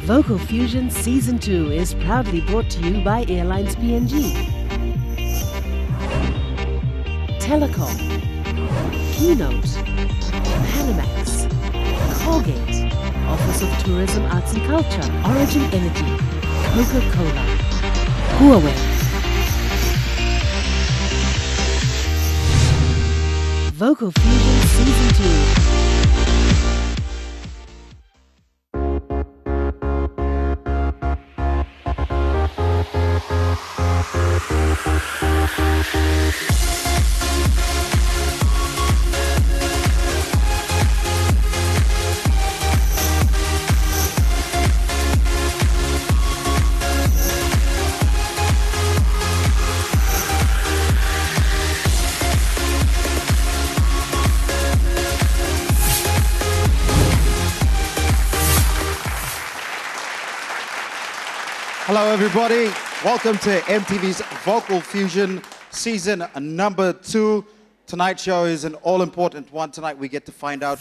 Vocal Fusion Season 2 is proudly brought to you by Airlines PNG, Telecom, Keynote, Panamax, Colgate, Office of Tourism, Arts and Culture, Origin Energy, Coca-Cola, Huawei. Vocal Fusion Season 2. Hello everybody, welcome to MTV's Vocal Fusion Season number 2. Tonight's show is an all-important one. Tonight we get to find out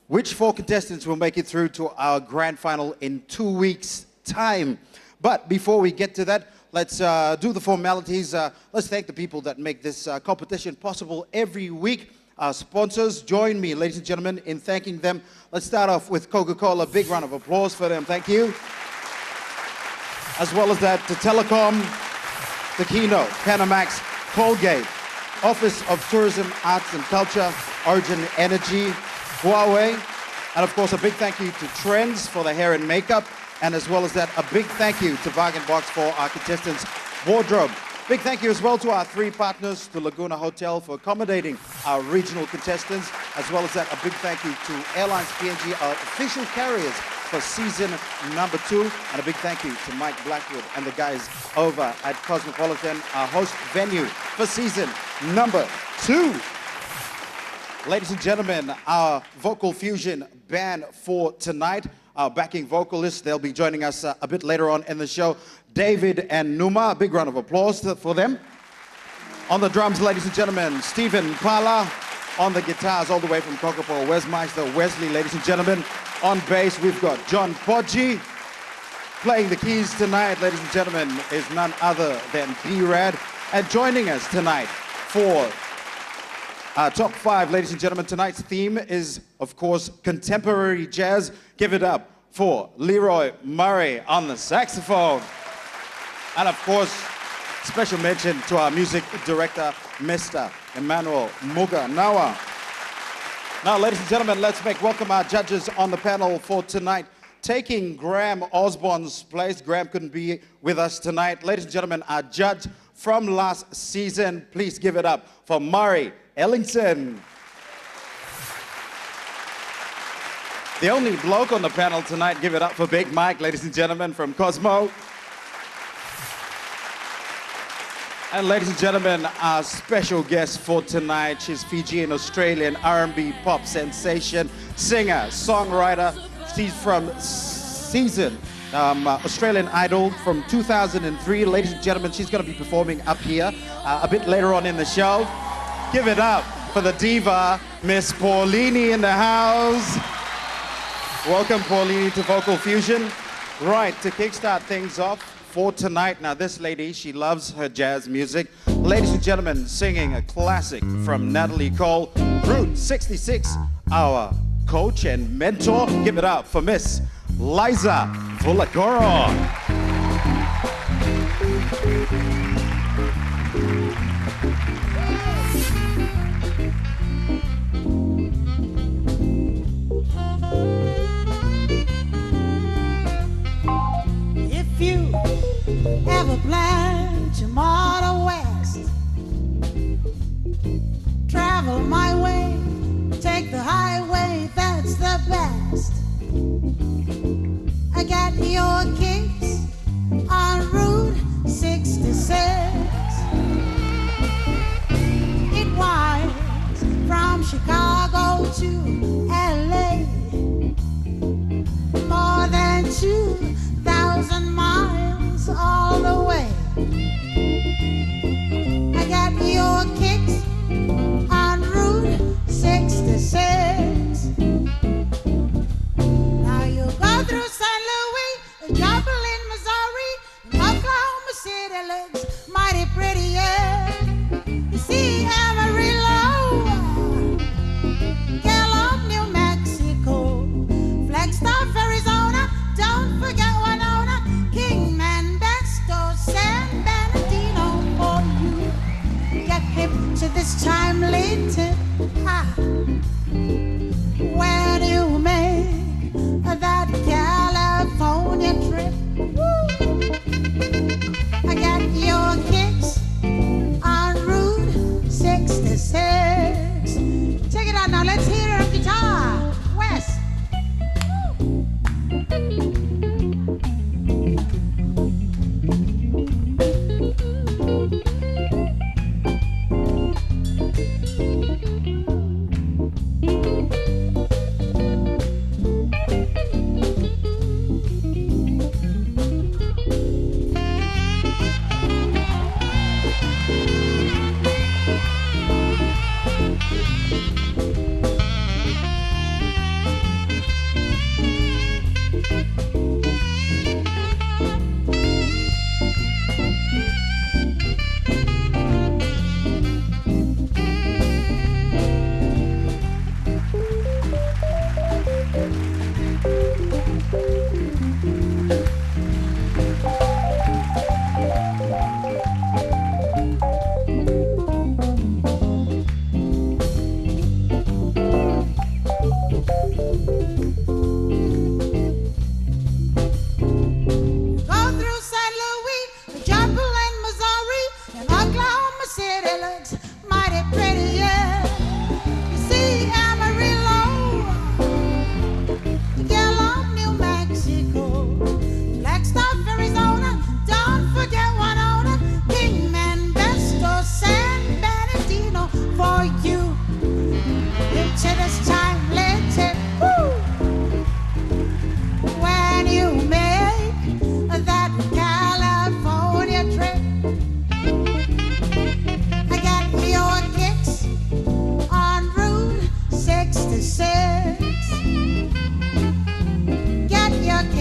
which 4 contestants will make it through to our grand final in 2 weeks' time. But before we get to that, let's do the formalities. Let's thank the people that make this competition possible every week. Our sponsors, join me, ladies and gentlemen, in thanking them. Let's start off with Coca-Cola. Big round of applause for them. Thank you. As well as that, to Telecom, the Keynote, Panamax, Colgate, Office of Tourism, Arts and Culture, Origin Energy, Huawei, and of course a big thank you to Trends for the hair and makeup, and as well as that, a big thank you to Bargain Box for our contestants' wardrobe. Big thank you as well to our 3 partners, the Laguna Hotel, for accommodating our regional contestants, as well as that, a big thank you to Airlines PNG, our official carriers for season number 2, and a big thank you to Mike Blackwood and the guys over at Cosmopolitan, our host venue for season number 2. Ladies and gentlemen, our Vocal Fusion band for tonight, our backing vocalists, they'll be joining us a bit later on in the show, David and Numa. A big round of applause for them. On the drums, ladies and gentlemen, Stephen Pala. On the guitars, all the way from Kokopo, Westmeister Wesley, ladies and gentlemen. On bass, we've got John Podgy. Playing the keys tonight, ladies and gentlemen, is none other than B-Rad. And joining us tonight for our top 5, ladies and gentlemen, tonight's theme is, of course, contemporary jazz. Give it up for Leroy Murray on the saxophone. And of course, special mention to our music director, Mr. Emmanuel Muganawa. Now, ladies and gentlemen, let's welcome our judges on the panel for tonight. Taking Graham Osborne's place, Graham couldn't be with us tonight. Ladies and gentlemen, our judge from last season, please give it up for Murray Ellingson. The only bloke on the panel tonight, give it up for Big Mike, ladies and gentlemen, from Cosmo. And ladies and gentlemen, our special guest for tonight, she's Fijian Australian R&B pop sensation, singer, songwriter. She's from season Australian Idol from 2003. Ladies and gentlemen, she's going to be performing up here a bit later on in the show. Give it up for the diva, Miss Paulini in the house. Welcome, Paulini, to Vocal Fusion. Right, to kickstart things off for tonight. Now, this lady, she loves her jazz music. Ladies and gentlemen, singing a classic from Natalie Cole, Route 66, our coach and mentor. Give it up for Miss Liza Vulagoro. If you ever plan to motor west, travel my way, take the highway, that's the best. I got your kicks on Route 66. It winds from Chicago to LA, more than 2,000 miles all the way. I got your kicks on Route 66. Now you go through St. Louis,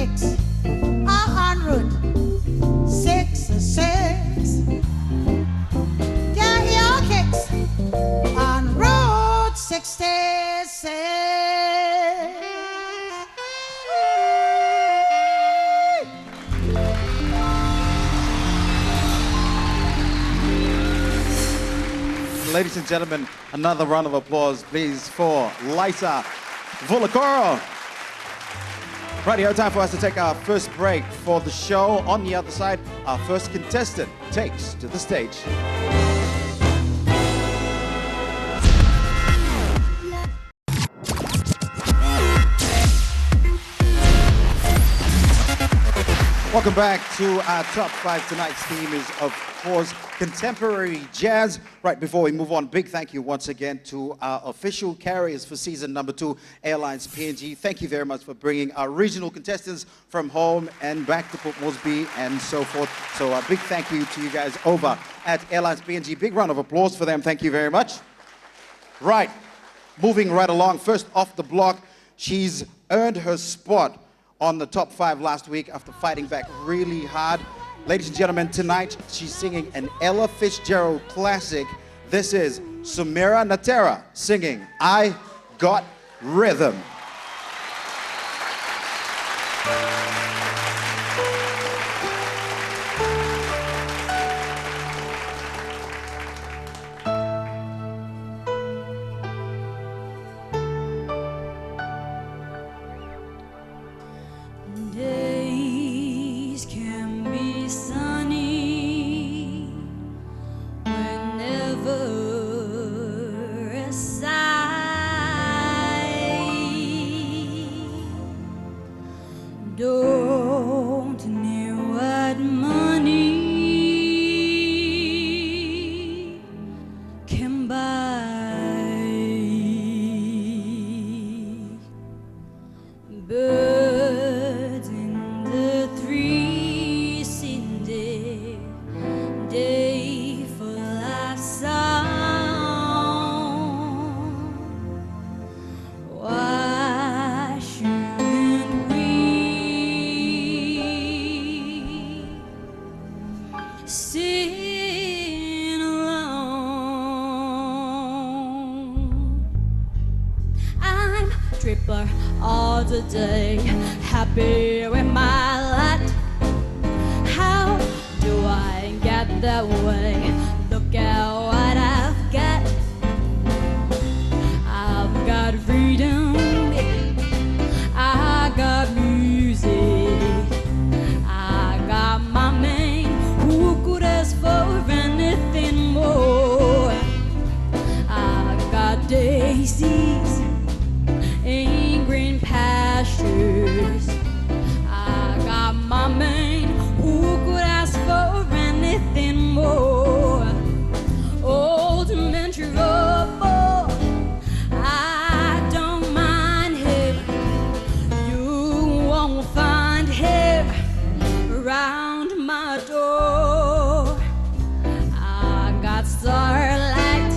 kicks are en route. 66. Get your kicks on Route 66. Ladies and gentlemen, another round of applause, please, for Lysa Vulacoro. Right here, time for us to take our first break for the show. On the other side, our first contestant takes to the stage. Welcome back to our top five. Tonight's theme is, of course, contemporary jazz. Right before we move on, big thank you once again to our official carriers for season number 2, Airlines PNG. Thank you very much for bringing our regional contestants from home and back to Port Moresby and so forth. So a big thank you to you guys over at Airlines PNG. Big round of applause for them. Thank you very much. Right, moving right along. First off the block, she's earned her spot on the top 5 last week after fighting back really hard. Ladies and gentlemen, tonight she's singing an Ella Fitzgerald classic. This is Sumira Natera singing I Got Rhythm. Days can be sunny whenever a sigh. Don't know what money can buy. Birds in the trees in the day full of song. Why shouldn't we sing along? I'm tripper all the day, happy with my lot. How do I get that way? Look at what I've got. I've got freedom, I got music, I got my man. Who could ask for anything more? I got daisies in green pastures. I got my man. Who could ask for anything more? Old man trouble, I don't mind him. You won't find him around my door. I got starlight,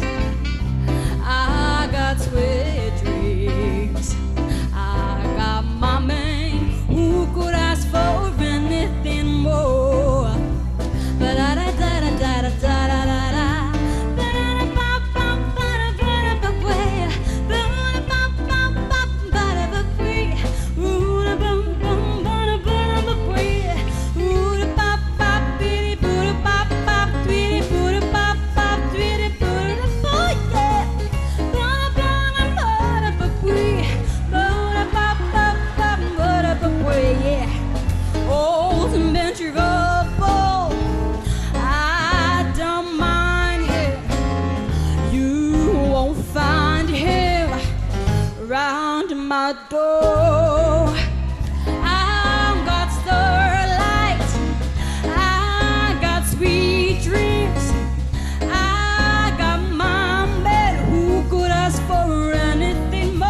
I got sweet dreams. I got my man. Who could ask for anything more? Old man trouble, I don't mind him. You won't find him around my door. I've got starlight, I got sweet dreams, I got my man. Who could ask for anything more?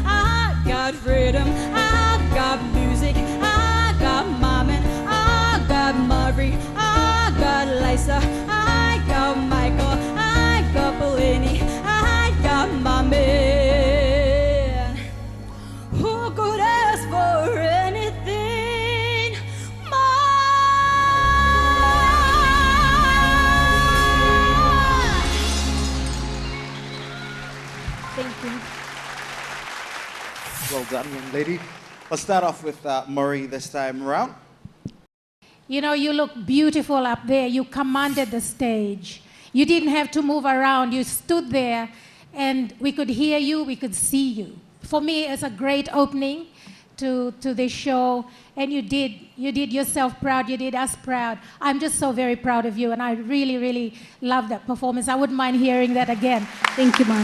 I got freedom, I got music, I got my man, I got Murray, I got Lysa, I got Michael, I got Paulini, I got my man. Who could ask for anything lady. Let's start off with Murray this time around. You know, you look beautiful up there. You commanded the stage. You didn't have to move around. You stood there, and we could hear you, we could see you. For me, it's a great opening to this show, and you did yourself proud, you did us proud. I'm just so very proud of you, and I really, really love that performance. I wouldn't mind hearing that again. Thank you, Murray.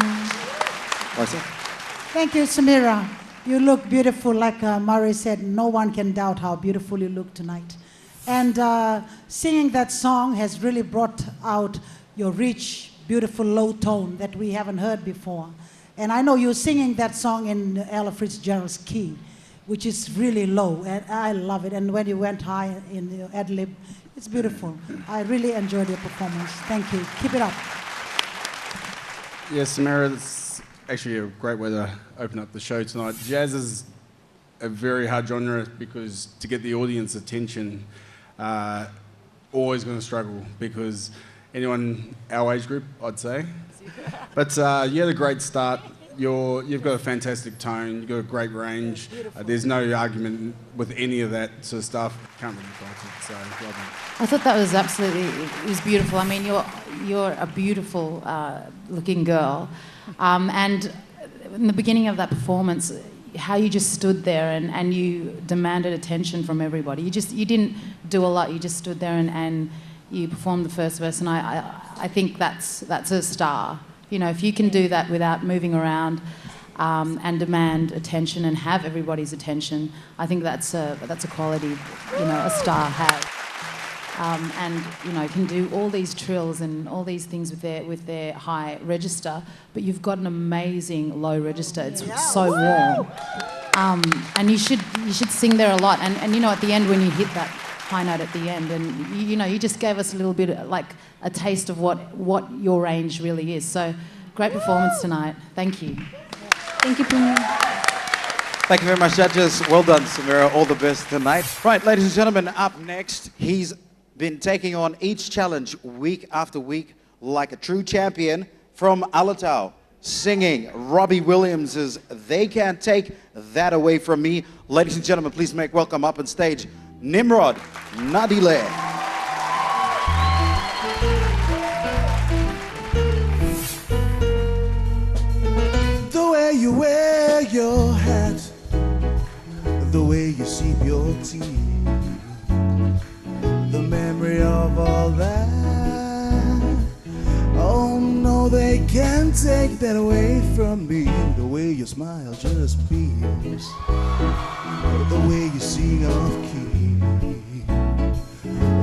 Thank you, Sumira. You look beautiful, like Murray said. No one can doubt how beautiful you look tonight. And singing that song has really brought out your rich, beautiful low tone that we haven't heard before. And I know you're singing that song in Ella Fitzgerald's key, which is really low, and I love it. And when you went high in the ad-lib, it's beautiful. I really enjoyed your performance. Thank you. Keep it up. Yes, Sumira, it's actually a great way to open up the show tonight. Jazz is a very hard genre because to get the audience attention, always going to struggle because anyone our age group, I'd say. But you had a great start. You've got a fantastic tone. You've got a great range. There's no argument with any of that sort of stuff. Can't really fault it. So well done. I thought that was absolutely. It was beautiful. I mean, you're a beautiful looking girl, and in the beginning of that performance, how you just stood there and you demanded attention from everybody. You didn't do a lot. You just stood there and you performed the first verse, and I think that's a star. You know, if you can do that without moving around and demand attention and have everybody's attention, I think that's a quality, you know, a star has. And you know, can do all these trills and all these things with their high register, but you've got an amazing low register. It's so warm, and you should sing there a lot. And you know, at the end when you hit that high note at the end, and you know, you just gave us a little bit like a taste of what your range really is. So great performance tonight. Thank you. Thank you, Puma. Thank you very much, judges. Well done, Sumira. All the best tonight. Right, ladies and gentlemen, up next, he's been taking on each challenge week after week like a true champion from Alatau, singing Robbie Williams' They Can't Take That Away From Me. Ladies and gentlemen, please make welcome up on stage Nimrod Nadile. The way you wear your hat, the way you sip your tea, the memory of all that. Oh no, they can't take that away from me. The way you smile just beams, the way you sing off key,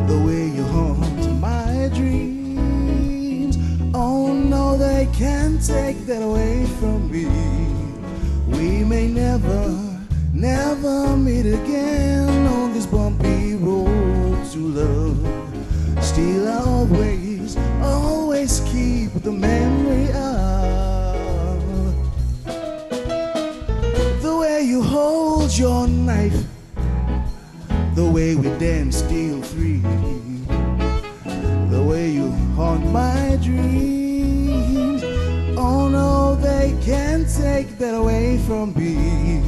the way you haunt my dreams. Oh no, they can't take that away from me. We may never meet again on this bumpy road to love. Still I always keep the memory of the way you hold your knife, the way we dance till 3, the way you haunt my dreams. Oh no, they can't take that away from me.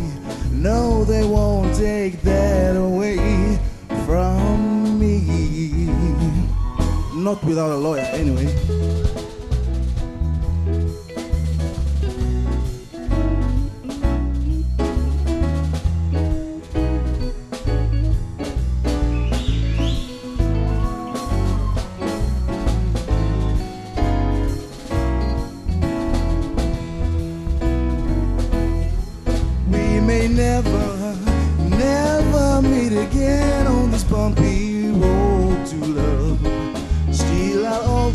No, they won't take that away from me. Not without a lawyer, anyway. We may never meet again on this bumpy road to love. Still I'll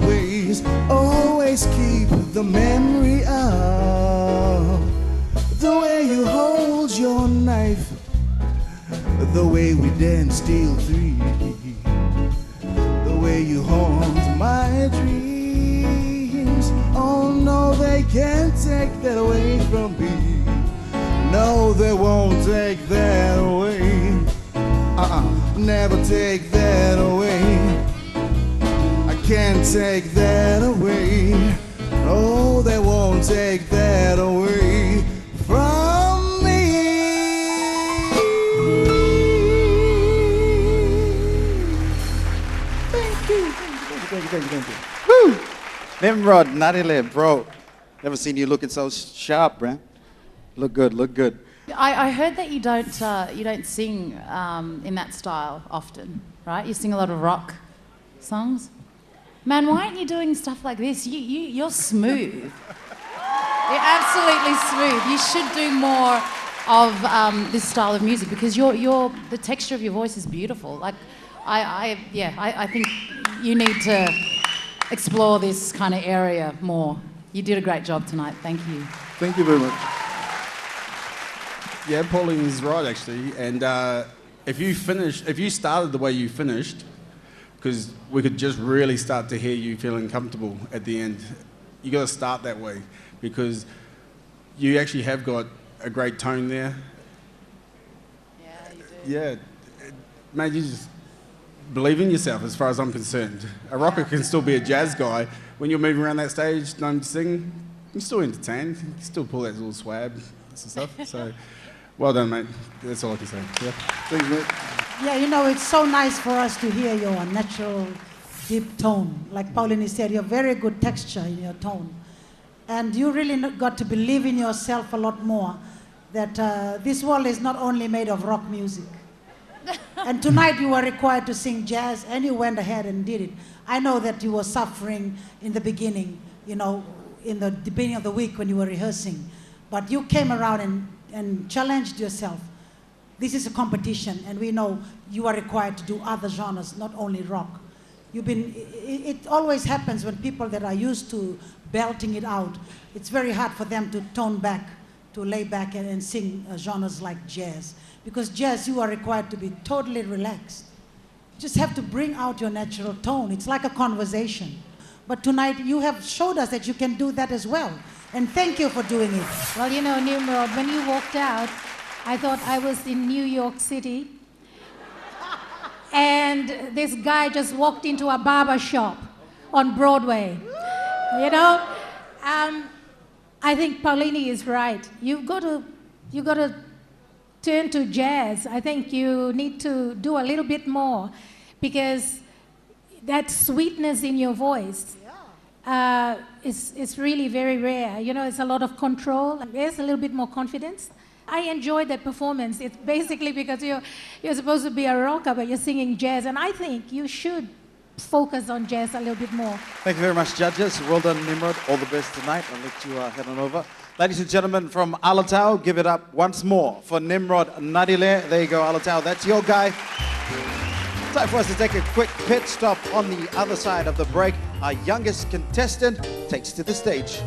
always keep the memory of the way you hold your knife, the way we dance till 3, the way you haunt my dreams. Oh no, they can't take that away from me. No, they won't take that away. Never take that away. I can't take that away. No, they won't take that away from me. thank you. Woo! Nimrod Natera, bro. Never seen you looking so sharp, man. Look good, look good. I heard that you don't sing in that style often, right? You sing a lot of rock songs. Man, why aren't you doing stuff like this? You're smooth. You're absolutely smooth. You should do more of this style of music because the texture of your voice is beautiful. Like, I think you need to explore this kind of area more. You did a great job tonight. Thank you. Thank you very much. Yeah, Paulini is right actually. And if you started the way you finished, because we could just really start to hear you feeling comfortable at the end. You got to start that way because you actually have got a great tone there. Yeah, you do. Yeah, mate, you just believe in yourself as far as I'm concerned. A rocker can still be a jazz guy. When you're moving around that stage, don't sing, you can still entertain, you can still pull that little swab and stuff. So, well done, mate. That's all I can say. Yeah. Thanks, mate. Yeah, you know, it's so nice for us to hear your natural, deep tone. Like Paulini said, you have very good texture in your tone. And you really got to believe in yourself a lot more, that this world is not only made of rock music. And tonight you were required to sing jazz, and you went ahead and did it. I know that you were suffering in the beginning, you know, in the beginning of the week when you were rehearsing. But you came around and challenged yourself. This is a competition, and we know you are required to do other genres, not only rock. It always happens when people that are used to belting it out, it's very hard for them to tone back, to lay back and sing genres like jazz. Because jazz, you are required to be totally relaxed. You just have to bring out your natural tone. It's like a conversation. But tonight, you have showed us that you can do that as well. And thank you for doing it. Well, you know, Nimrod, when you walked out, I thought I was in New York City. And this guy just walked into a barber shop on Broadway. You know? I think Paulini is right. You've got to turn to jazz. I think you need to do a little bit more because that sweetness in your voice is really very rare. You know, it's a lot of control. There's a little bit more confidence. I enjoyed that performance. It's basically because you're supposed to be a rocker, but you're singing jazz. And I think you should focus on jazz a little bit more. Thank you very much, judges. Well done, Nimrod. All the best tonight. I'll let you head on over. Ladies and gentlemen from Alatau, give it up once more for Nimrod Natera. There you go, Alatau. That's your guy. Time for us to take a quick pit stop on the other side of the break. Our youngest contestant takes to the stage.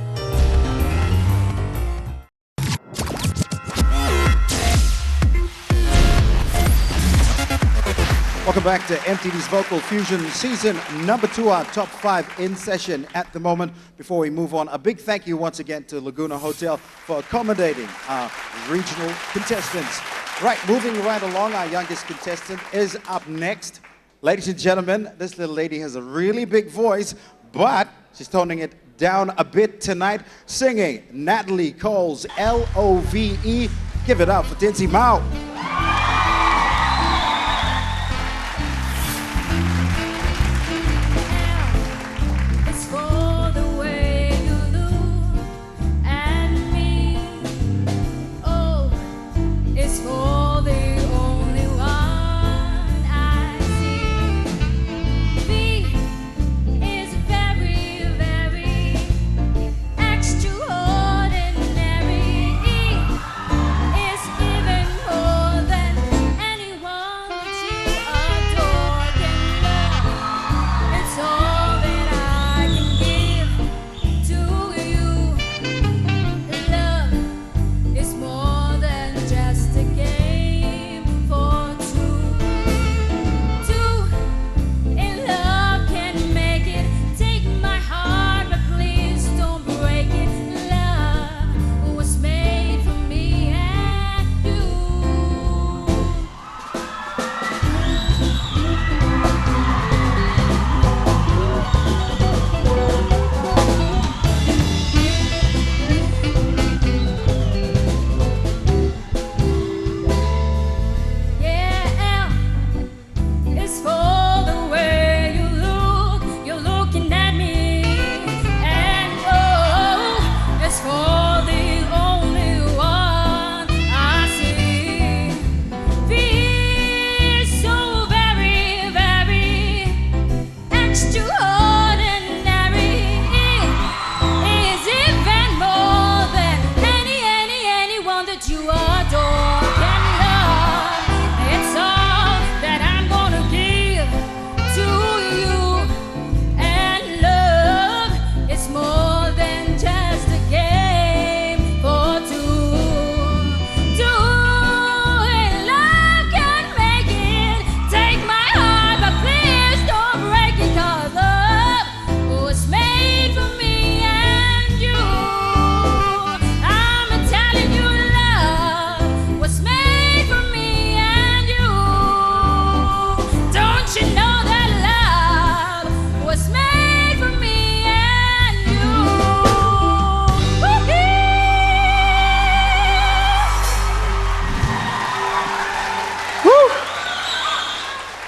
Welcome back to MTV's Vocal Fusion Season number 2, our top 5 in session at the moment. Before we move on, a big thank you once again to Laguna Hotel for accommodating our regional contestants. Right, moving right along, our youngest contestant is up next. Ladies and gentlemen, this little lady has a really big voice, but she's toning it down a bit tonight, singing Natalie Cole's L-O-V-E. Give it up for Tinsi Mao. Extraordinary is even more than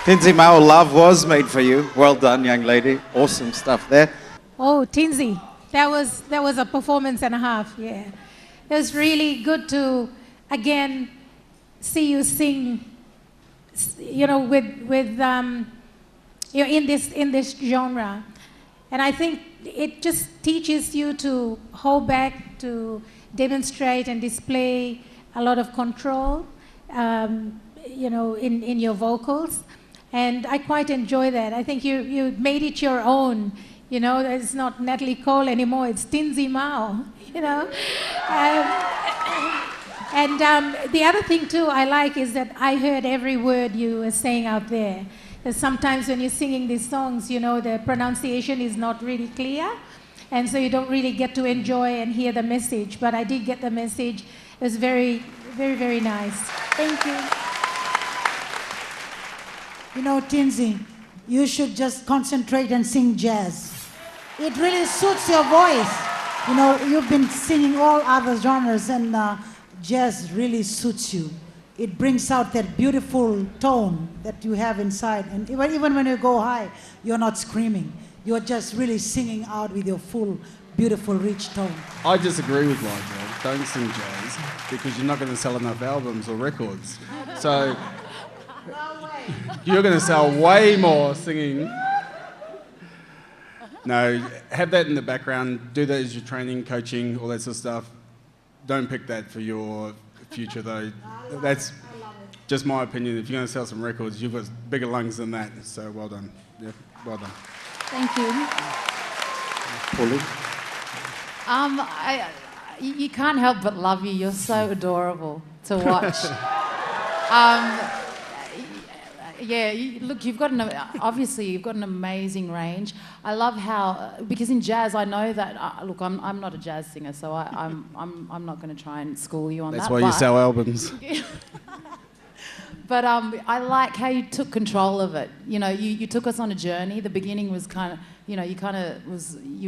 Tinzi Mao, love was made for you. Well done, young lady. Awesome stuff there. Oh, Tinzi, that was a performance and a half. Yeah, it was really good to again see you sing. You know, you're in this genre, and I think it just teaches you to hold back, to demonstrate and display a lot of control. You know, in your vocals. And I quite enjoy that. I think you made it your own. You know, it's not Natalie Cole anymore, it's Tinzi Mao, you know. The other thing too I like is that I heard every word you were saying out there. Because sometimes when you're singing these songs, you know, the pronunciation is not really clear. And so you don't really get to enjoy and hear the message. But I did get the message. It was very, very, very nice. Thank you. You know, Tinzi, you should just concentrate and sing jazz. It really suits your voice. You know, you've been singing all other genres, and jazz really suits you. It brings out that beautiful tone that you have inside. And even when you go high, you're not screaming. You're just really singing out with your full, beautiful, rich tone. I disagree with Liza. Don't sing jazz because you're not going to sell enough albums or records. So you're going to sell way more singing. No, have that in the background. Do that as your training, coaching, all that sort of stuff. Don't pick that for your future, though. That's just my opinion. If you're going to sell some records, you've got bigger lungs than that. So well done. Yeah, well done. Thank you. Paulini? You can't help but love you. You're so adorable to watch. Yeah, look, obviously you've got an amazing range. I love how, because in jazz I know that, look, I'm not a jazz singer, so I'm not going to try and school you on that. That's why you sell albums. But I like how you took control of it. You know, you took us on a journey. The beginning was kind of, you know, you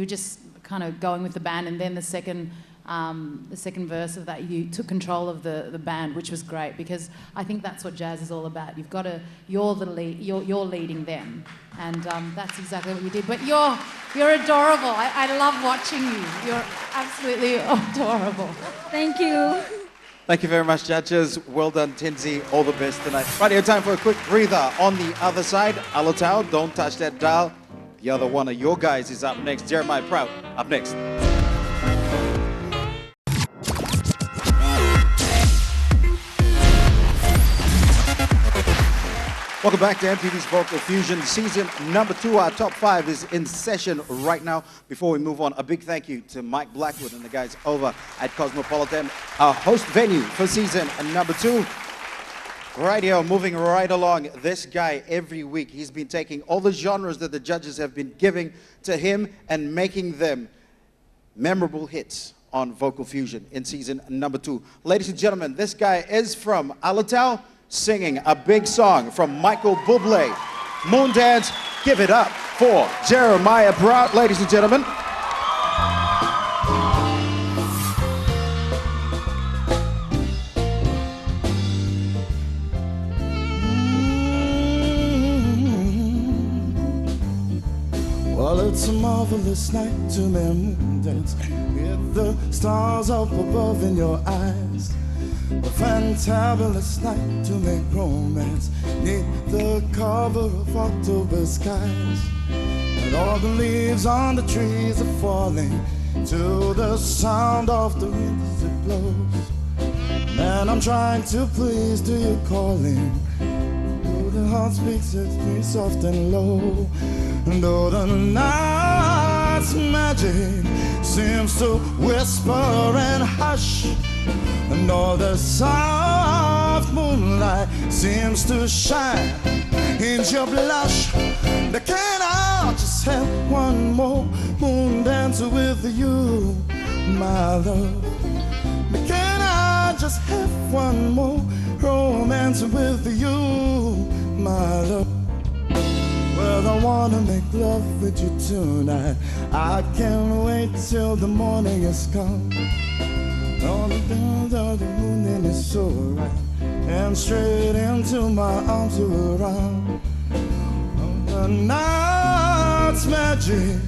were just kind of going with the band, and then the second verse of that, you took control of the band, which was great, because I think that's what jazz is all about. You've got to, you're leading them, and that's exactly what you did. But you're adorable. I love watching you. You're absolutely adorable. Thank you. Thank you very much, judges. Well done, Tinzi. All the best tonight. Right, here, time for a quick breather. On the other side, Alatau, don't touch that dial. The other one of your guys is up next. Jeremiah Prout, up next. Welcome back to MTV's Vocal Fusion Season number 2. Our top 5 is in session right now. Before we move on, a big thank you to Mike Blackwood and the guys over at Cosmopolitan, our host venue for season number 2. Right here, moving right along. This guy, every week, he's been taking all the genres that the judges have been giving to him and making them memorable hits on Vocal Fusion in season number 2. Ladies and gentlemen, this guy is from Alatau, singing a big song from Michael Bublé. Moondance, give it up for Jeremiah Prout, ladies and gentlemen. Well, it's a marvelous night to me, Moondance, with the stars up above in your eyes. A fantabulous night to make romance neath the cover of October skies. And all the leaves on the trees are falling to the sound of the wind as it blows. And I'm trying to please to your calling. Though the heart speaks it me soft and low. And though the night's magic seems to whisper and hush, and all the soft moonlight seems to shine in your blush. Can I just have one more moon dance with you, my love? Can I just have one more romance with you, my love? Well, I wanna make love with you tonight. I can't wait till the morning has come. On the dawn of the moon and it's so right, and straight into my arms you were around. the night's magic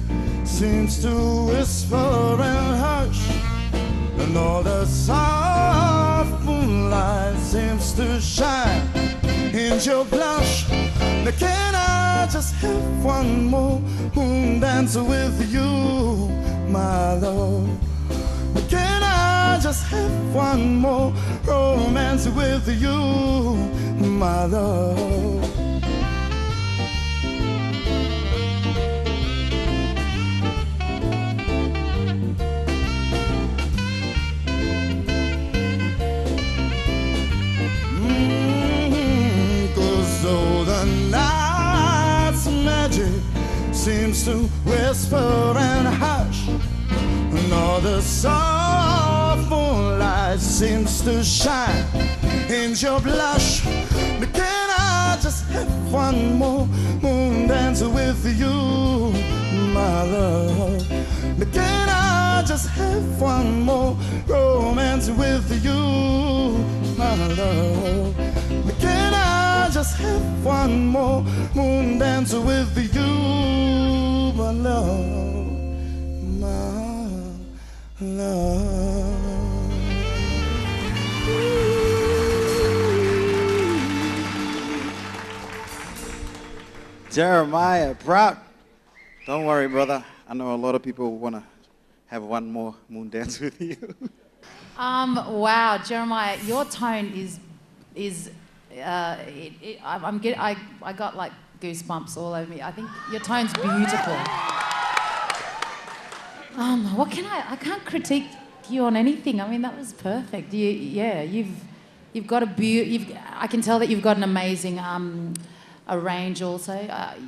seems to whisper and hush, and all the soft moonlight seems to shine in your blush. Now can I just have one more moon dance with you, my love? Can I just have one more romance with you, my love? So the night's magic seems to whisper and hush, and all the soft moonlight seems to shine in your blush. But can I just have one more moon dance with you, my love? But can I just have one more romance with you, my love? But can I just have one more moon dance with you, my love, my love? Jeremiah, proud. Don't worry, brother. I know a lot of people want to have one more moon dance with you. Wow, Jeremiah, your tone I got like goosebumps all over me. I think your tone's beautiful. What can I can't critique you on anything. I mean, that was perfect. You've got I can tell that you've got an amazing a range also.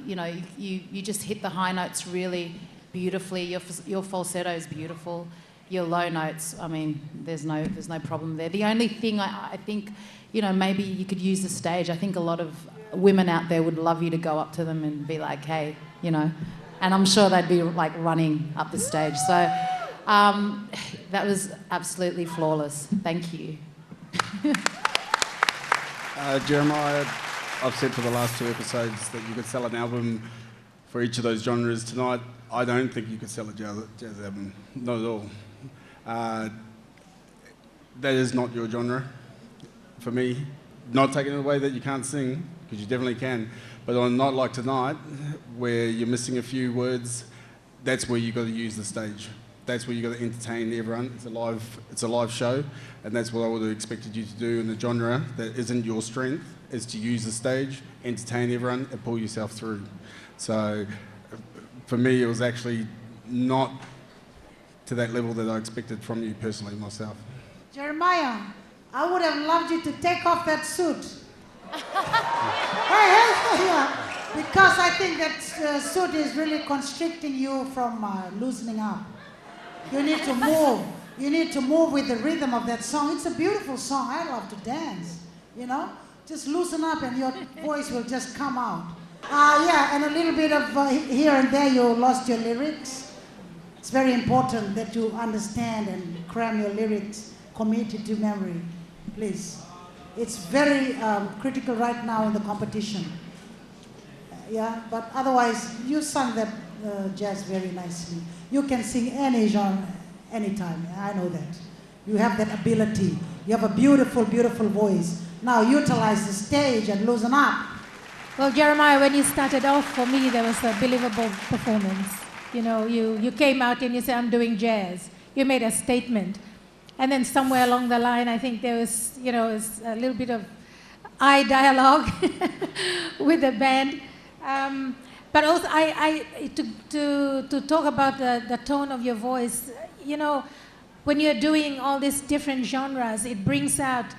You just hit the high notes really beautifully. Your falsetto is beautiful. Your low notes, I mean, there's no problem there. The only thing I think, maybe you could use the stage. I think a lot of women out there would love you to go up to them and be like, hey, and I'm sure they'd be like running up the stage. So that was absolutely flawless. Thank you. Jeremiah, I've said for the last 2 episodes that you could sell an album for each of those genres. Tonight, I don't think you could sell a jazz album. Not at all. That is not your genre for me. Not taking it away that you can't sing, because you definitely can, but on a night like tonight, where you're missing a few words, that's where you've got to use the stage. That's where you've got to entertain everyone. It's a live show, and that's what I would have expected you to do in the genre that isn't your strength, is to use the stage, entertain everyone, and pull yourself through. So for me, it was actually not to that level that I expected from you personally myself. Jeremiah, I would have loved you to take off that suit. Hey, because I think that suit is really constricting you from loosening up. You need to move. You need to move with the rhythm of that song. It's a beautiful song. I love to dance, Just loosen up and your voice will just come out. And a little bit of here and there you lost your lyrics. It's very important that you understand and cram your lyrics, commit it to memory, please. It's very critical right now in the competition. But otherwise, you sang that jazz very nicely. You can sing any genre, anytime. I know that. You have that ability. You have a beautiful, beautiful voice. Now utilize the stage and loosen up. Well, Jeremiah, when you started off, for me, there was a believable performance. You came out and you said, I'm doing jazz. You made a statement. And then somewhere along the line, I think there was, a little bit of eye dialogue with the band. But also, to talk about the tone of your voice, when you're doing all these different genres, it brings out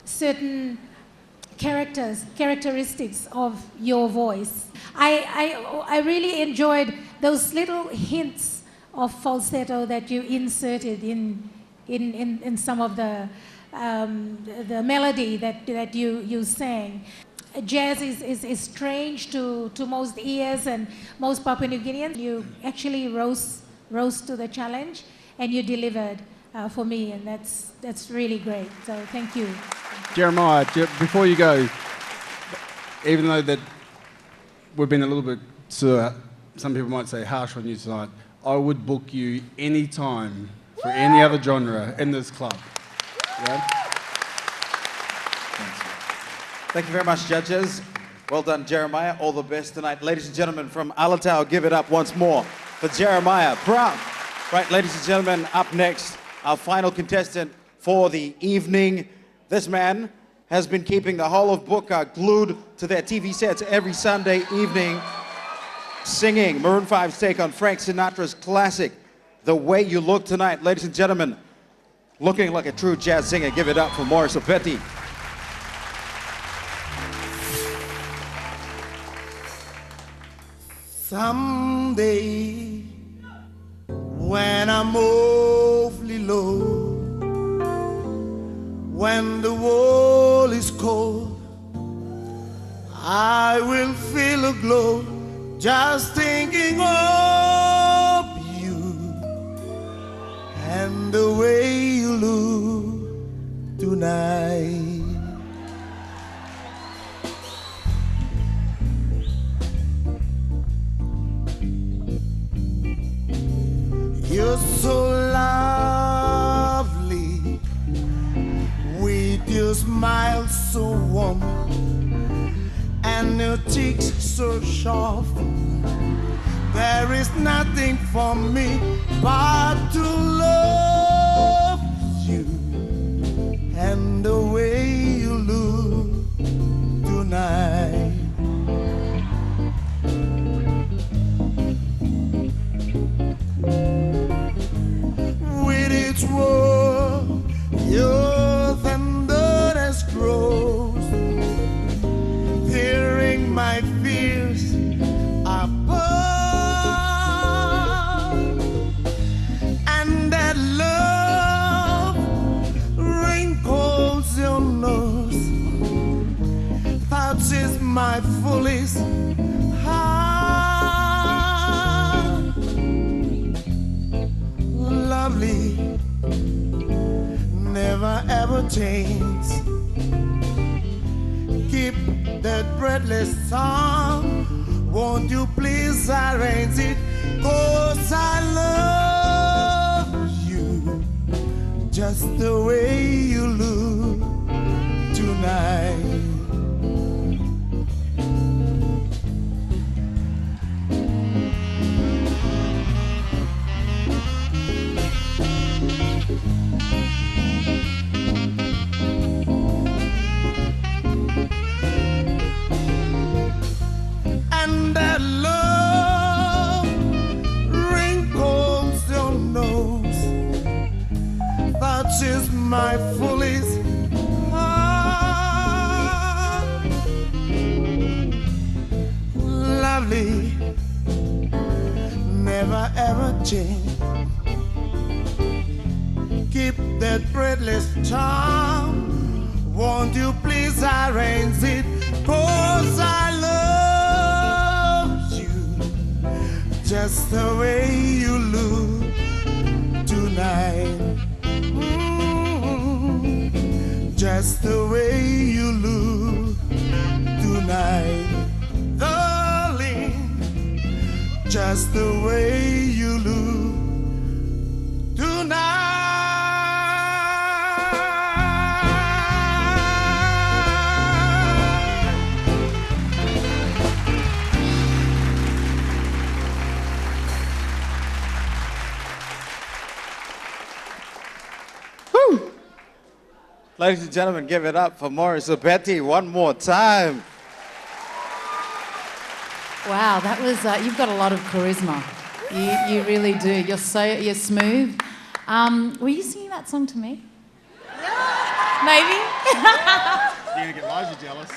certain characteristics of your voice. I really enjoyed those little hints of falsetto that you inserted in some of the melody that you sang. Jazz is strange to most ears and most Papua New Guineans. You actually rose to the challenge and you delivered for me, and that's really great. So thank you. Jeremiah, before you go, even though that we've been a little bit so some people might say harsh on you tonight, I would book you any time for any other genre in this club. Yeah? Thank you very much, judges. Well done, Jeremiah. All the best tonight. Ladies and gentlemen from Alatau, give it up once more for Jeremiah Brown. Right, ladies and gentlemen, up next, our final contestant for the evening. This man has been keeping the whole of Booker glued to their TV sets every Sunday evening, singing Maroon 5's take on Frank Sinatra's classic, The Way You Look Tonight. Ladies and gentlemen, looking like a true jazz singer, give it up for Morris Opetti. Someday, when I'm awfully low, when the wall is cold, I will feel a glow just thinking of you and the way you look tonight. You're so lovely, with your smile so warm, and your cheeks so sharp. There is nothing for me but to love you and the way you look tonight. With each word, your tenderness grows, tearing my fears apart, and that love wrinkles your nose, touches my foolish heart. Lovely, never ever change. Keep that breathless song, won't you please arrange it? 'Cause I love you just the way you look tonight. And that love wrinkles your nose, touches my foolish heart. Lovely, never ever change. Keep that breathless charm, won't you please arrange it? 'Cause I love you just the way you look tonight. Just the way you look tonight, darling. Just the way you look tonight. Ladies and gentlemen, give it up for Morris Opetti one more time. Wow, that was, you've got a lot of charisma. You really do. You're smooth. Were you singing that song to me? Maybe? You're going to get Liza jealous.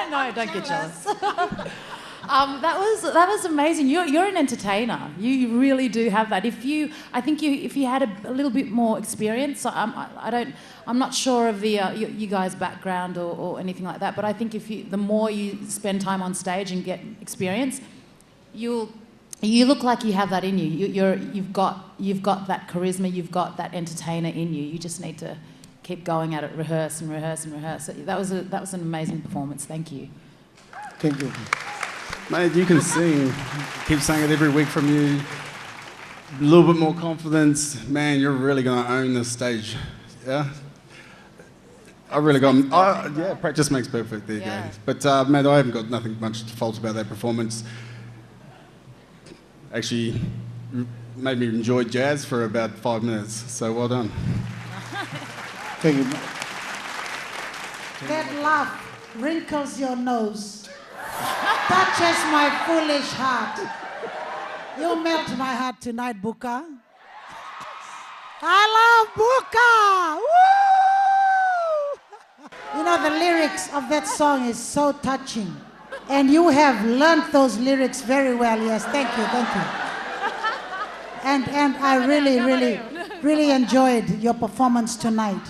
No, don't get jealous. That was amazing. You're an entertainer. You really do have that. If you had a little bit more experience, I'm not sure of you guys' background or anything like that. But I think the more you spend time on stage and get experience, you look like you have that in you. You've got that charisma. You've got that entertainer in you. You just need to keep going at it, rehearse and rehearse and rehearse. That was an amazing performance. Thank you. Thank you. Mate, you can sing. Keep saying it every week from you. A little bit more confidence. Man, you're really going to own this stage. Yeah? I really got... yeah, practice makes perfect. There you go. But, mate, I haven't got nothing much to fault about that performance. Actually, made me enjoy jazz for about 5 minutes. So well done. Thank you. That laugh wrinkles your nose, touches my foolish heart. You melt my heart tonight, Buka. I love Buka! Woo! You know, the lyrics of that song is so touching. And you have learned those lyrics very well. Yes, thank you. And I really enjoyed your performance tonight.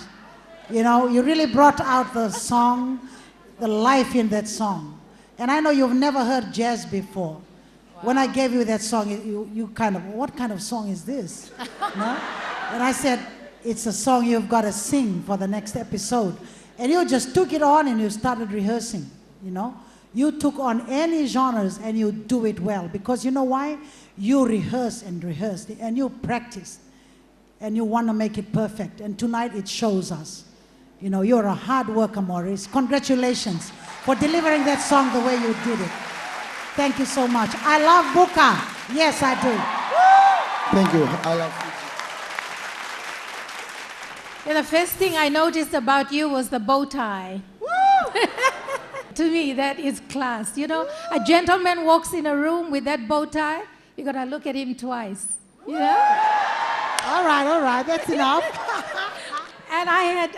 You know, you really brought out the song, the life in that song. And I know you've never heard jazz before. When I gave you that song, you kind of, what kind of song is this? No? And I said, it's a song you've got to sing for the next episode. And you just took it on and you started rehearsing, you know? You took on any genres and you do it well. Because you know why? You rehearse and you practice. And you want to make it perfect. And tonight it shows us. You know, you're a hard worker, Maurice. Congratulations for delivering that song the way you did it. Thank you so much. I love Buka. Yes, I do. Thank you. I love you. Yeah, the first thing I noticed about you was the bow tie. To me, that is class. You know, a gentleman walks in a room with that bow tie, you gotta look at him twice. You know? All right, that's enough. And I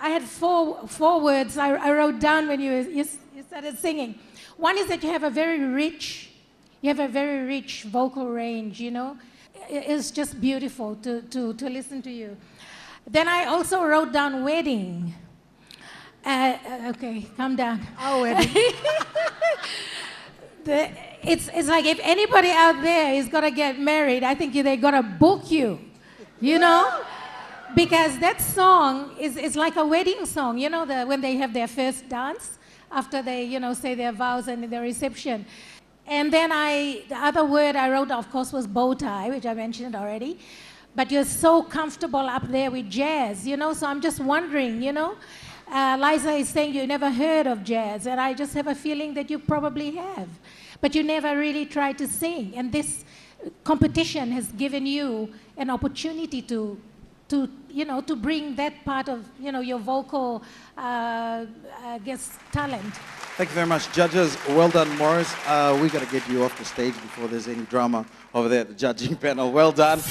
had four words I wrote down when you started singing. One is that you have a very rich vocal range, you know. It's just beautiful to listen to you. Then I also wrote down wedding. Okay, calm down. Oh, wedding. It's like if anybody out there is gonna get married, I think they gotta book you, you know? Because that song is like a wedding song, you know, when they have their first dance, after they, you know, say their vows and their reception. And then the other word I wrote, of course, was bow tie, which I mentioned already. But you're so comfortable up there with jazz, you know, so I'm just wondering, you know, Liza is saying you never heard of jazz, and I just have a feeling that you probably have. But you never really tried to sing. And this competition has given you an opportunity to you know, to bring that part of, you know, your vocal, I guess, talent. Thank you very much, judges. Well done, Morris. We got to get you off the stage before there's any drama over there at the judging panel. Well done.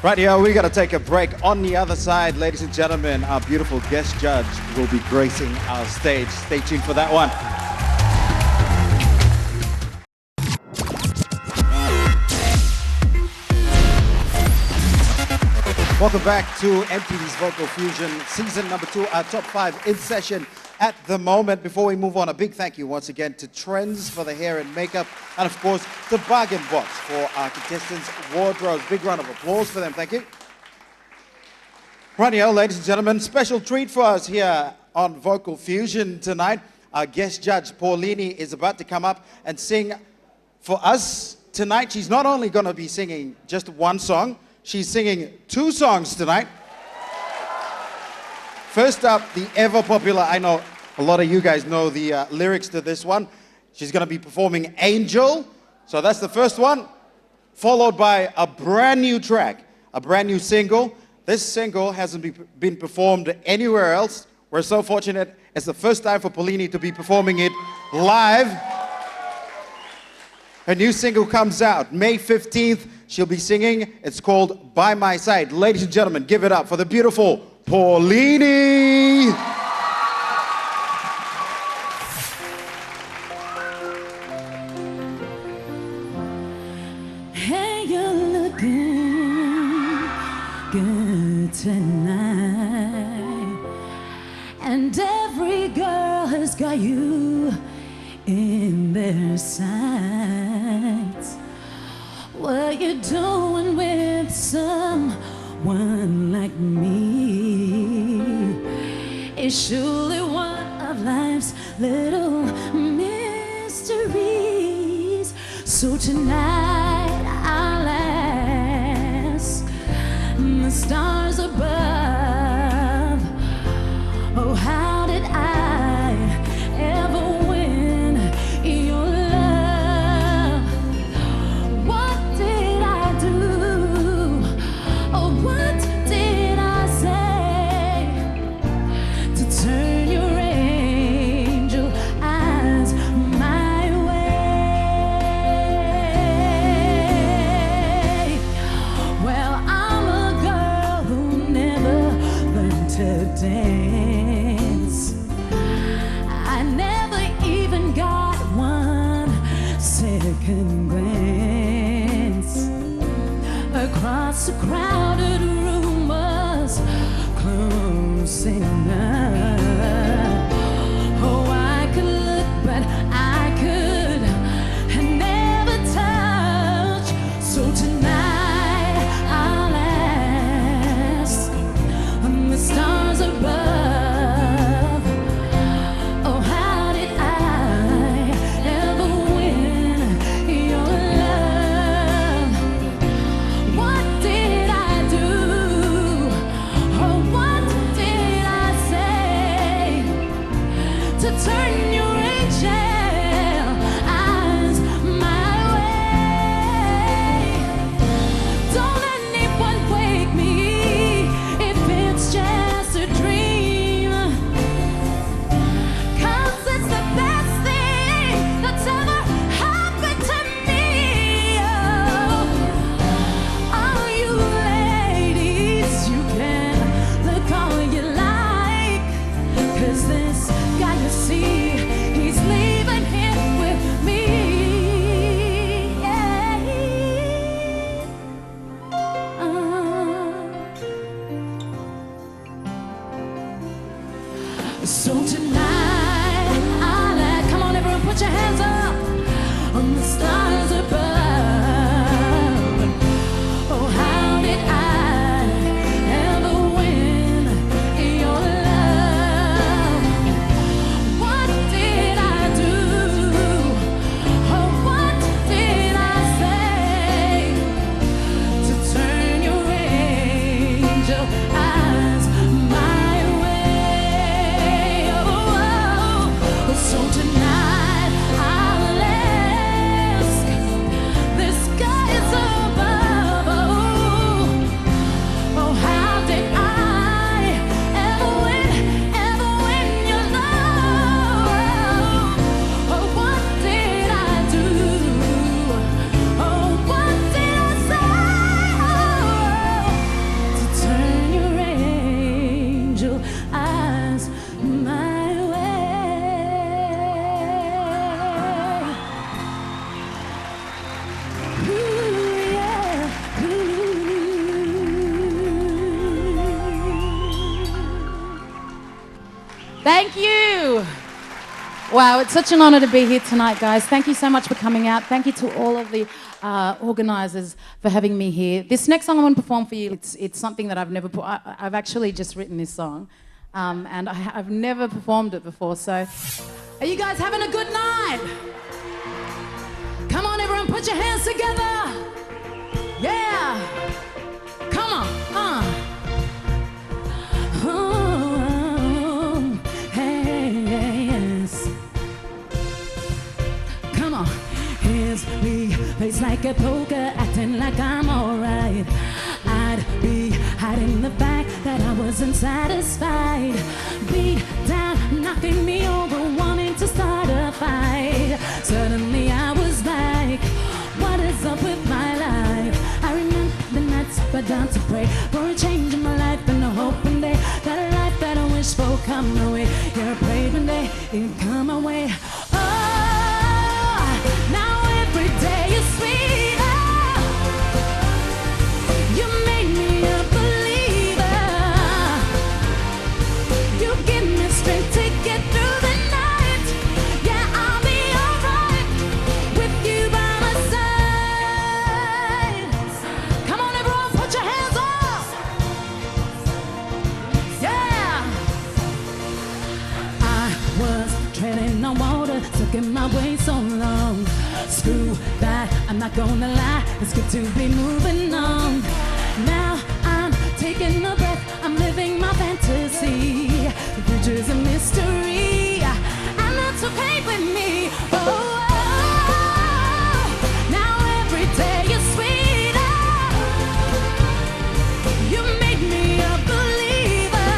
Right here, we got to take a break. On the other side, ladies and gentlemen, our beautiful guest judge will be gracing our stage. Stay tuned for that one. Welcome back to MTV's Vocal Fusion, season number 2, our top 5 in session at the moment. Before we move on, a big thank you once again to Trends for the hair and makeup, and of course, to Bargain Box for our contestants' wardrobes. Big round of applause for them, thank you. Rightio, ladies and gentlemen, special treat for us here on Vocal Fusion tonight. Our guest judge, Paulini, is about to come up and sing for us tonight. She's not only going to be singing just one song, she's singing 2 songs tonight. First up, the ever popular, I know a lot of you guys know the lyrics to this one. She's going to be performing Angel. So that's the first one. Followed by a brand new track, a brand new single. This single hasn't been performed anywhere else. We're so fortunate. It's the first time for Paulini to be performing it live. Her new single comes out May 15th. She'll be singing. It's called By My Side. Ladies and gentlemen, give it up for the beautiful Paulini. Hey, you're looking good tonight, and every girl has got you in their sights. What you doing with someone like me is surely one of life's little mysteries. So tonight I'll ask the stars above, oh, how did I ever win your love? What did I do? Oh, what did I say to turn your angel eyes my way? Well, I'm a girl who never learned to dance. I never even got one second glance. Across a crowded room was closing up. Oh, I could look, but I could never touch. So tonight I'll ask the stars above, oh, how did I ever win your love? What did I do? Oh, what did I say to turn your angel eyes my way? Don't let anyone wake me if it's just a dream, 'cause it's the best thing that's ever happened to me. Oh, all you ladies, you can look all you like, 'cause this guy you see, he's leaving here with me. So tonight I'll come on everyone, put your hands up on the stars above. Oh, how did I ever win your love? What did I do? Oh, what did I say to turn your angel eyes my way? Oh, so tonight I'll ask the skies above, oh, how did I ever win your love? Oh, what did I do? Oh, what did I say to turn your angel eyes my way? Ooh, yeah. Thank you. Wow, it's such an honor to be here tonight, guys. Thank you so much for coming out. Thank you to all of the organizers for having me here. This next song I'm going to perform for you, it's something that I've never I've actually just written this song, and I've never performed it before. So, are you guys having a good night? Come on, everyone, put your hands together. Yeah. Come on. Oh, hey, yes. Come on. Here's me, face like a poker, acting like I'm alright. I'd be hiding the fact that I wasn't satisfied. Beat down, knocking me over, wanting to start a fight. Suddenly I was like, what is up with my life? I remember the nights I down to pray for a change in my life and a hoping day that a life that I wish for come my way. Yeah, I prayed one day it'd come my way. Oh, now every day is sweeter. You made me a believer. You give me strength to get through the night. Yeah, I'll be alright with you by my side. Come on, everyone, put your hands up. Yeah. I was treading on water. so long. Screw that, I'm not gonna lie, it's good to be moving on. Now I'm taking a breath, I'm living my fantasy. The future's a mystery, and that's okay with me. Oh, now every day is sweeter. You made me a believer.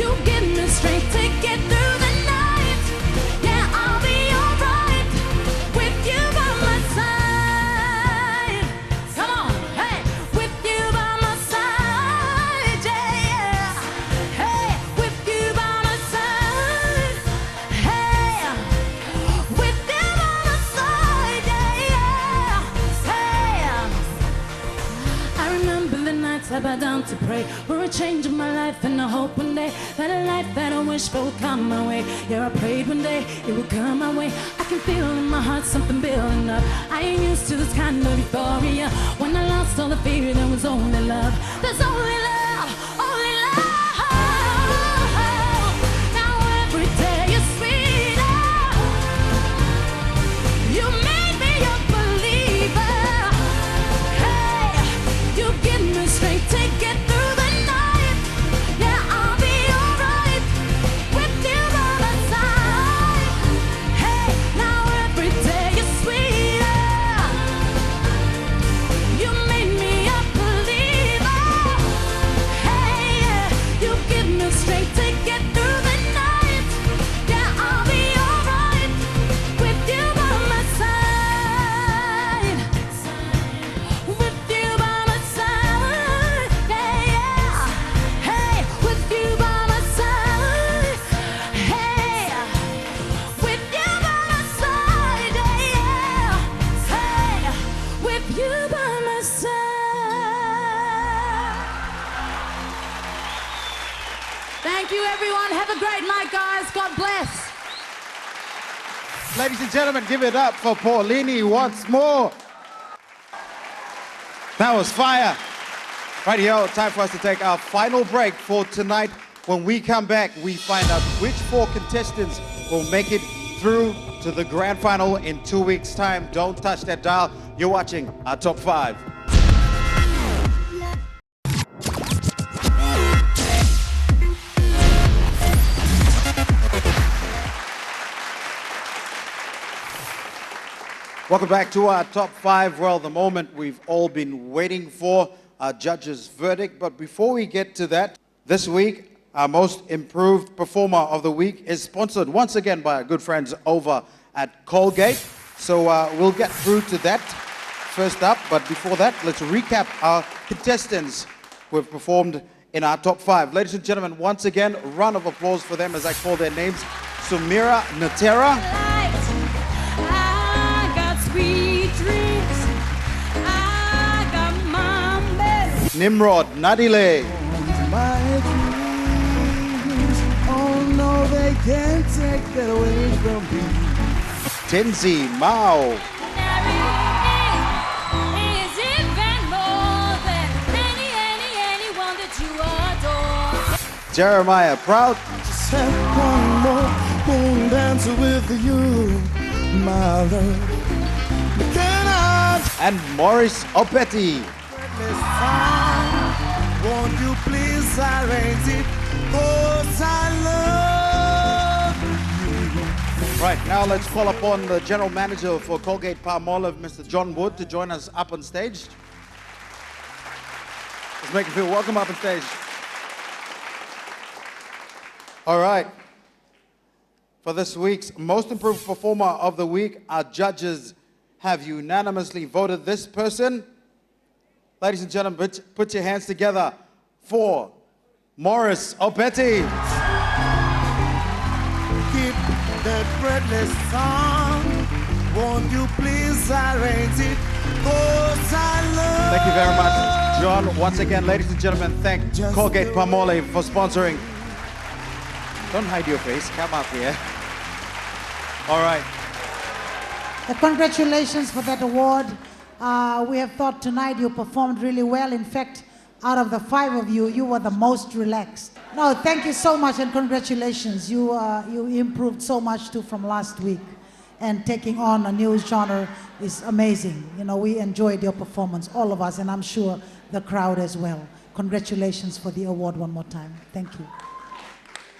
You give me strength to get through the night. Yeah, I'll be alright with you by my side. Come on, hey, with you by my side, yeah. Hey, with you by my side. Hey, with you by my side, yeah. Hey, I remember the nights I bowed down to pray for a change in my life, and I hope one day that a life that I wish for would come my way. Yeah, I prayed one day it would come my way. I can feel in my heart something building up. I ain't used to this kind of euphoria. When I lost all the fear, there was only love. There's only love, only love. Now every day is sweeter. You made me a believer. Hey, you give me strength to get through the night. Yeah, I'll be alright with you by my side. Hey, now every day is sweeter. You made me a believer. Hey, you give me strength to get through the night. Yeah, I'll be alright with you by my side. With you by my side, yeah, yeah. Hey, with you by my side. Hey, with you by my side, yeah, yeah. Hey, with you by my side. Thank you, everyone. Have a great night, guys. God bless. Ladies and gentlemen, give it up for Paulini once more. That was fire. Right here, time for us to take our final break for tonight. When we come back, we find out which 4 contestants will make it through to the grand final in 2 weeks' time. Don't touch that dial. You're watching our top 5. Welcome back to our top 5. Well, the moment we've all been waiting for, our judges' verdict. But before we get to that, this week, our most improved performer of the week is sponsored once again by our good friends over at Colgate. So we'll get through to that first up. But before that, let's recap our contestants who have performed in our top 5. Ladies and gentlemen, once again, a round of applause for them as I call their names. Sumira Natera, I got sweet dreams. I got my best. Nimrod Nadile, My dreams, oh no, they can't take that away from me. Tenzi Mao, Is even more than anyone that you adore. Jeremiah Proud, Just have one more moon dance with you, my love. Can I and Maurice Opeti. this time? Won't you please arrange it? 'Cause I love you. Right, now let's call upon the General Manager for Colgate Palmolive, Mr. John Wood, to join us up on stage. Let's make him feel welcome up on stage. All right. For this week's Most Improved Performer of the Week, our judges have unanimously voted this person. Ladies and gentlemen, put your hands together for Maurice Opeti. Keep that breathless song. Won't you please arrange it? 'Cause I love Thank you very much, John. Once again, ladies and gentlemen, thank Colgate Palmolive for sponsoring. Don't hide your face. Come up here. All right. Congratulations for that award. We have thought tonight you performed really well. In fact, out of the 5 of you, you were the most relaxed. No, thank you so much and congratulations. You improved so much too from last week. And taking on a new genre is amazing. You know, we enjoyed your performance, all of us, and I'm sure the crowd as well. Congratulations for the award one more time. Thank you.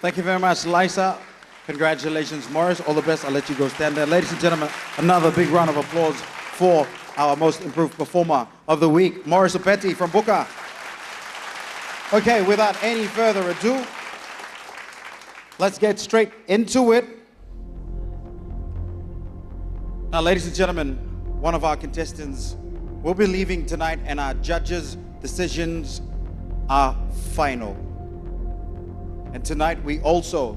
Thank you very much, Liza. Congratulations, Morris. All the best. I'll let you go stand there. Ladies and gentlemen, another big round of applause for our most improved performer of the week, Morris Opetti from Booker. Okay, without any further ado, let's get straight into it. Now, ladies and gentlemen, one of our contestants will be leaving tonight, and our judges' decisions are final. And tonight we also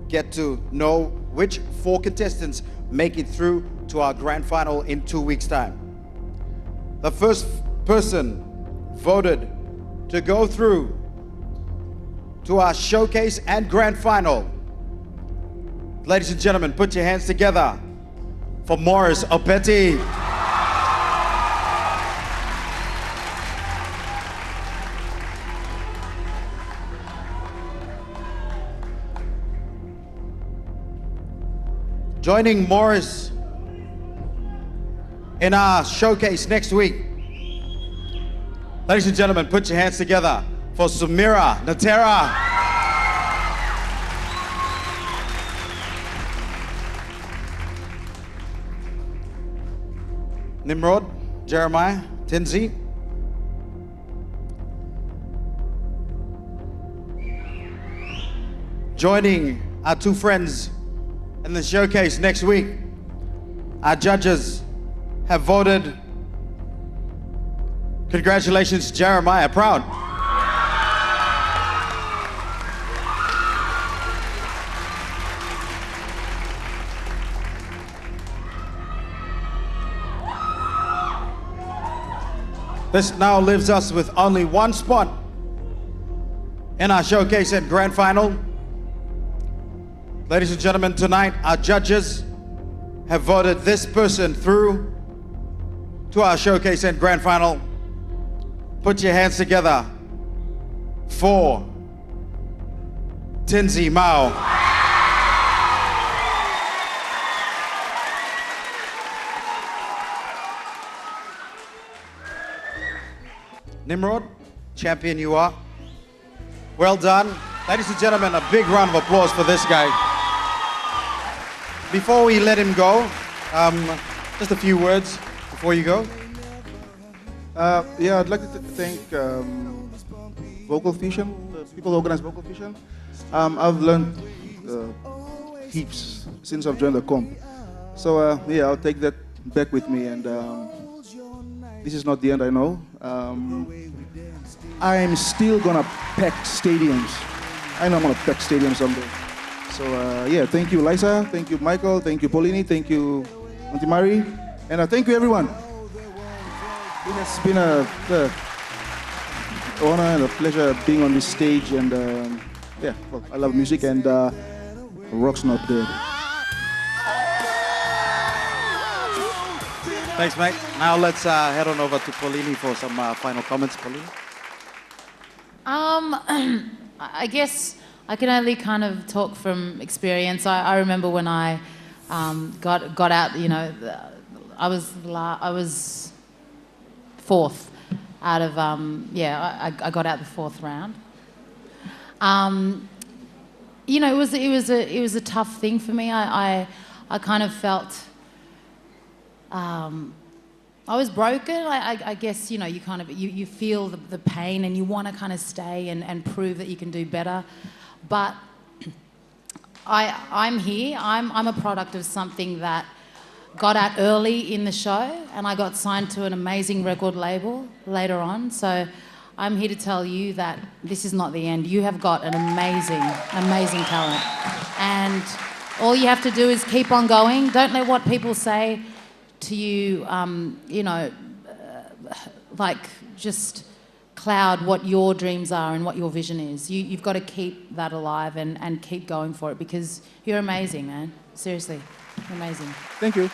get to know which 4 contestants make it through to our grand final in 2 weeks' time. The first person voted to go through to our showcase and grand final. Ladies and gentlemen, put your hands together for Morris Opetti. Joining Morris in our showcase next week. Ladies and gentlemen, put your hands together for Sumira Natera. Nimrod, Jeremiah, Tinzi. Joining our 2 friends in the showcase next week, our judges have voted. Congratulations, Jeremiah, proud. This now leaves us with only 1 spot in our showcase and grand final. Ladies and gentlemen, tonight our judges have voted this person through to our showcase and grand final. Put your hands together for Tinzi Mao. Nimrod, champion you are. Well done. Ladies and gentlemen, a big round of applause for this guy. Before we let him go, just a few words before you go. Yeah, I'd like to thank Vocal Fusion, the people who organize Vocal Fusion. I've learned heaps since I've joined the comp. So yeah, I'll take that back with me, and this is not the end, I know. I'm still gonna pack stadiums. I know I'm gonna pack stadiums someday. So yeah, thank you, Liza, thank you, Michael, thank you, Paulini, thank you, Auntie Mari, and thank you, everyone. It's been a honor and a pleasure being on this stage, and yeah, well, I love music, and rock's not dead. Thanks, mate. Now let's head on over to Paulini for some final comments. Paulini? I guess I can only kind of talk from experience. I remember when I got out, you know, I was 4th out of, yeah, I got out the 4th round. You know, it was a tough thing for me. I kind of felt, I was broken. I guess, you know, you kind of, you feel the pain and you want to kind of stay and prove that you can do better. But I'm here. I'm a product of something that got out early in the show, and I got signed to an amazing record label later on. So I'm here to tell you that this is not the end. You have got an amazing talent. And all you have to do is keep on going. Don't let what people say to you, you know, like just cloud what your dreams are and what your vision is. You've got to keep that alive and keep going for it, because you're amazing, man. Seriously, you're amazing. Thank you.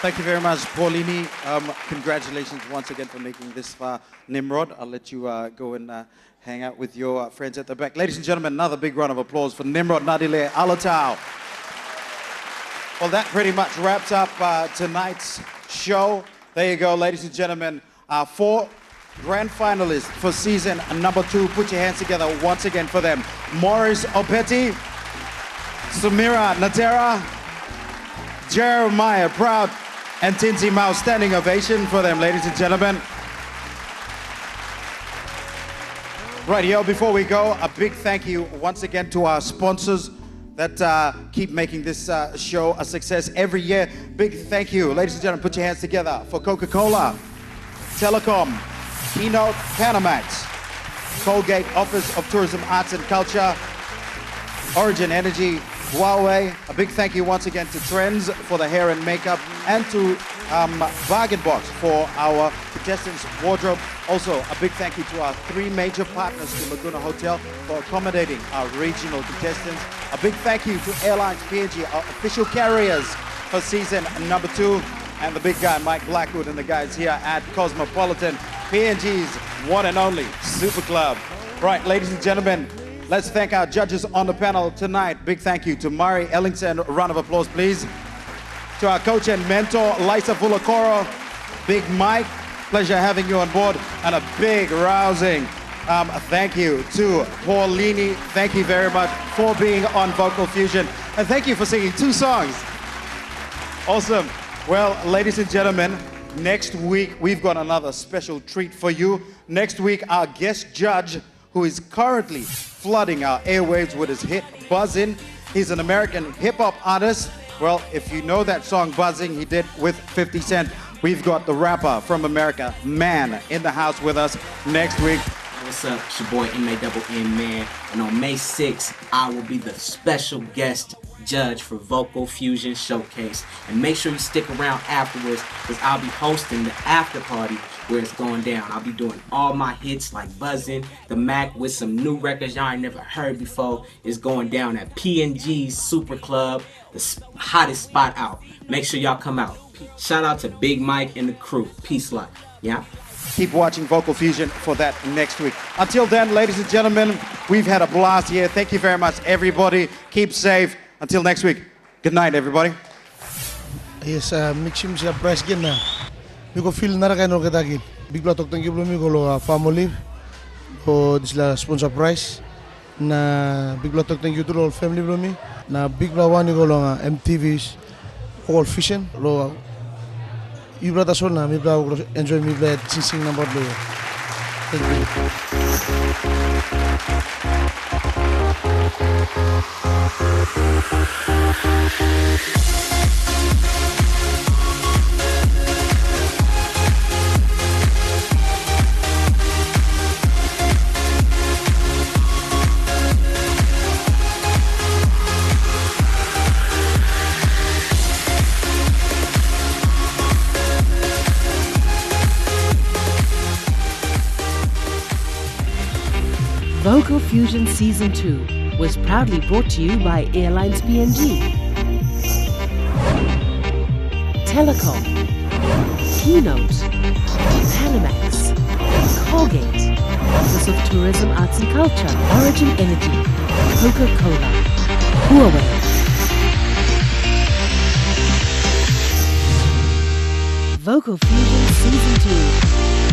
Thank you very much, Paulini. Congratulations once again for making this far. Nimrod, I'll let you go and hang out with your friends at the back. Ladies and gentlemen, another big round of applause for Nimrod Nadile Alatau. Well, that pretty much wraps up tonight's show. There you go, ladies and gentlemen. Our 4 grand finalists for season number 2. Put your hands together once again for them. Morris Opeti, Sumira Natera, Jeremiah Proud, and Tinsi Mao. Standing ovation for them, ladies and gentlemen. Right, yo, before we go, a big thank you once again to our sponsors that keep making this show a success every year. Big thank you. Ladies and gentlemen, put your hands together for Coca-Cola, Telecom, Keynote Panamax, Colgate Office of Tourism, Arts and Culture, Origin Energy, Huawei. A big thank you once again to Trends for the hair and makeup, and to Bargain Box for our contestants' wardrobe. Also, a big thank you to our 3 major partners, to Laguna Hotel, for accommodating our regional contestants. A big thank you to Airlines PNG, our official carriers for season number 2, and the big guy, Mike Blackwood, and the guys here at Cosmopolitan, PNG's one and only Super Club. Right, ladies and gentlemen, let's thank our judges on the panel tonight. Big thank you to Mari Ellingson. A round of applause, please. To our coach and mentor, Lisa Fulakoro. Big Mike, pleasure having you on board. And a big, rousing thank you to Paulini. Thank you very much for being on Vocal Fusion. And thank you for singing 2 songs. Awesome. Well, ladies and gentlemen, next week we've got another special treat for you. Next week, our guest judge, who is currently flooding our airwaves with his hit Buzzin'. He's an American hip-hop artist. Well, if you know that song Buzzing, he did with 50 Cent. We've got the rapper from America, Man, in the house with us next week. What's up? It's your boy M-A-N-N, Man. And on May 6th, I will be the special guest judge for Vocal Fusion Showcase. And make sure you stick around afterwards, because I'll be hosting the after party where it's going down. I'll be doing all my hits like Buzzin', the Mac with some new records y'all ain't never heard before. It's going down at PNG's Super Club, the hottest spot out. Make sure y'all come out. Shout out to Big Mike and the crew. Peace, love. Yeah? Keep watching Vocal Fusion for that next week. Until then, ladies and gentlemen, we've had a blast here. Thank you very much, everybody. Keep safe. Until next week. Good night, everybody. Yes, mixim siya press gin na. Miko feel na kayo no katagin. Big platok thank you blumi ko lo family ko disla sponsor price na big platok thank you to all family blumi na big blawani ko lo MTV's all fishing lo ibra ta sona mi bla enjoy mi bla sing number lo. Thank Vocal Fusion Season 2 was proudly brought to you by Airlines PNG, Telecom, Keynote, Panamax, Colgate, Office of Tourism, Arts and Culture, Origin Energy, Coca-Cola, Huawei. Vocal Fusion Season 2.